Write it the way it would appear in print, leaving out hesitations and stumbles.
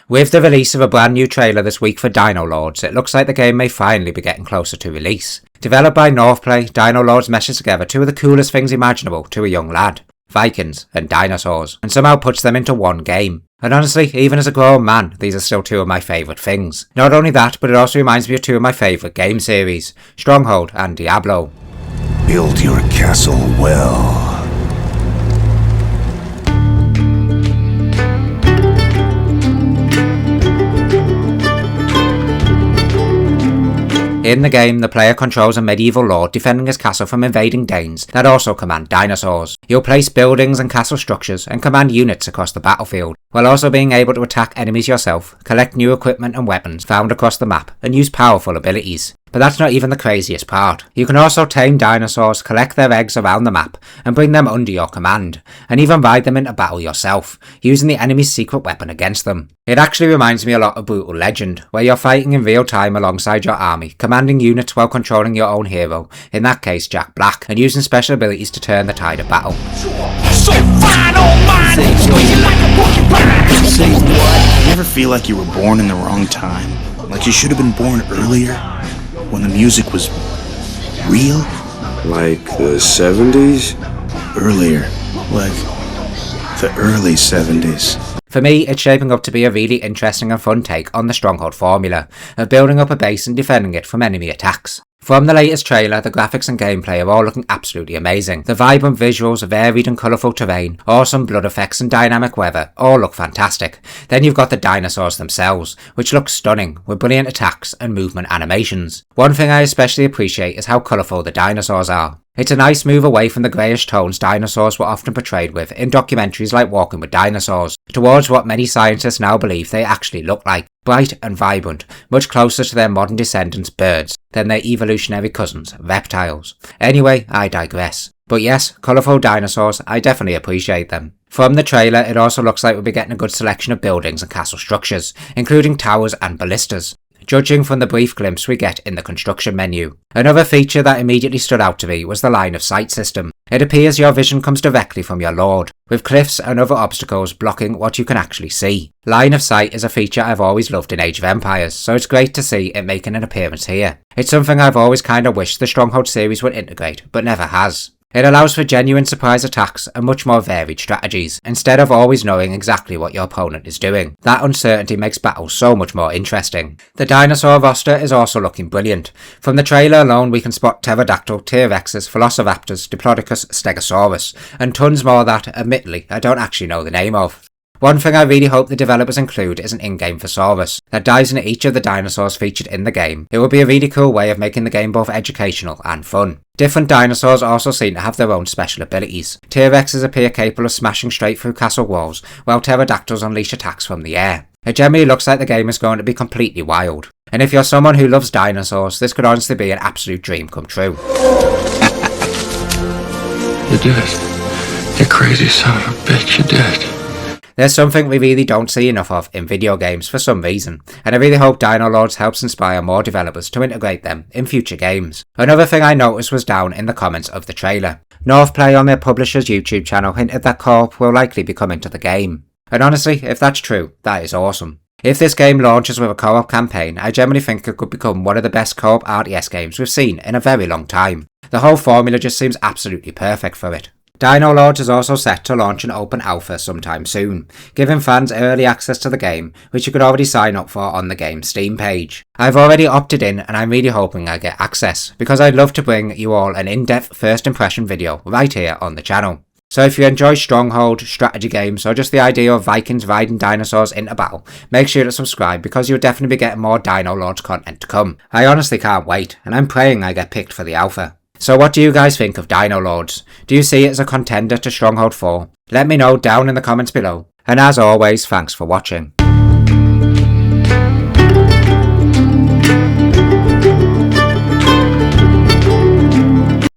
With the release of a brand new trailer this week for Dinolords, it looks like the game may finally be getting closer to release. Developed by Northplay, Dinolords meshes together two of the coolest things imaginable to a young lad: Vikings and dinosaurs, and somehow puts them into one game. And honestly, even as a grown man, these are still two of my favourite things. Not only that, but it also reminds me of two of my favourite game series, Stronghold and Diablo. Build your castle well. In the game, the player controls a medieval lord defending his castle from invading Danes that also command dinosaurs. You'll place buildings and castle structures and command units across the battlefield, while also being able to attack enemies yourself, collect new equipment and weapons found across the map, and use powerful abilities. But that's not even the craziest part. You can also tame dinosaurs, collect their eggs around the map, and bring them under your command, and even ride them into battle yourself, using the enemy's secret weapon against them. It actually reminds me a lot of Brutal Legend, where you're fighting in real time alongside your army, commanding units while controlling your own hero, in that case Jack Black, and using special abilities to turn the tide of battle. So fine on mine, like a porcupine. Say what? You ever feel like you were born in the wrong time? Like you should have been born earlier? When the music was real? Like the 70s? Earlier. Like the early 70s. For me, it's shaping up to be a really interesting and fun take on the Stronghold formula, of building up a base and defending it from enemy attacks. From the latest trailer, the graphics and gameplay are all looking absolutely amazing. The vibrant visuals, varied and colourful terrain, awesome blood effects and dynamic weather all look fantastic. Then you've got the dinosaurs themselves, which look stunning, with brilliant attacks and movement animations. One thing I especially appreciate is how colourful the dinosaurs are. It's a nice move away from the greyish tones dinosaurs were often portrayed with in documentaries like Walking with Dinosaurs, towards what many scientists now believe they actually look like. Bright and vibrant, much closer to their modern descendants birds than their evolutionary cousins reptiles. Anyway, I digress. But yes, colourful dinosaurs, I definitely appreciate them. From the trailer, it also looks like we'll be getting a good selection of buildings and castle structures, including towers and ballistas, judging from the brief glimpse we get in the construction menu. Another feature that immediately stood out to me was the line of sight system. It appears your vision comes directly from your lord, with cliffs and other obstacles blocking what you can actually see. Line of sight is a feature I've always loved in Age of Empires, so it's great to see it making an appearance here. It's something I've always kinda wished the Stronghold series would integrate, but never has. It allows for genuine surprise attacks and much more varied strategies, instead of always knowing exactly what your opponent is doing. That uncertainty makes battles so much more interesting. The dinosaur roster is also looking brilliant. From the trailer alone we can spot Pterodactyl, T-Rexes, Velociraptors, Diplodocus, Stegosaurus, and tons more that, admittedly, I don't actually know the name of. One thing I really hope the developers include is an in-game thesaurus that dives into each of the dinosaurs featured in the game. It would be a really cool way of making the game both educational and fun. Different dinosaurs also seem to have their own special abilities. T-Rexes appear capable of smashing straight through castle walls, while Pterodactyls unleash attacks from the air. It generally looks like the game is going to be completely wild. And if you're someone who loves dinosaurs, this could honestly be an absolute dream come true. You did it. You crazy son of a bitch, you did it. There's something we really don't see enough of in video games for some reason, and I really hope Dinolords helps inspire more developers to integrate them in future games. Another thing I noticed was down in the comments of the trailer. Northplay on their publisher's YouTube channel hinted that co-op will likely be coming to the game. And honestly, if that's true, that is awesome. If this game launches with a co-op campaign, I generally think it could become one of the best co-op RTS games we've seen in a very long time. The whole formula just seems absolutely perfect for it. Dinolords is also set to launch an open alpha sometime soon, giving fans early access to the game, which you could already sign up for on the game's Steam page. I've already opted in and I'm really hoping I get access, because I'd love to bring you all an in-depth first impression video right here on the channel. So if you enjoy Stronghold, strategy games, or just the idea of Vikings riding dinosaurs into battle, make sure to subscribe because you'll definitely be getting more Dinolords content to come. I honestly can't wait, and I'm praying I get picked for the alpha. So what do you guys think of Dinolords? Do you see it as a contender to Stronghold 4? Let me know down in the comments below. And as always, thanks for watching.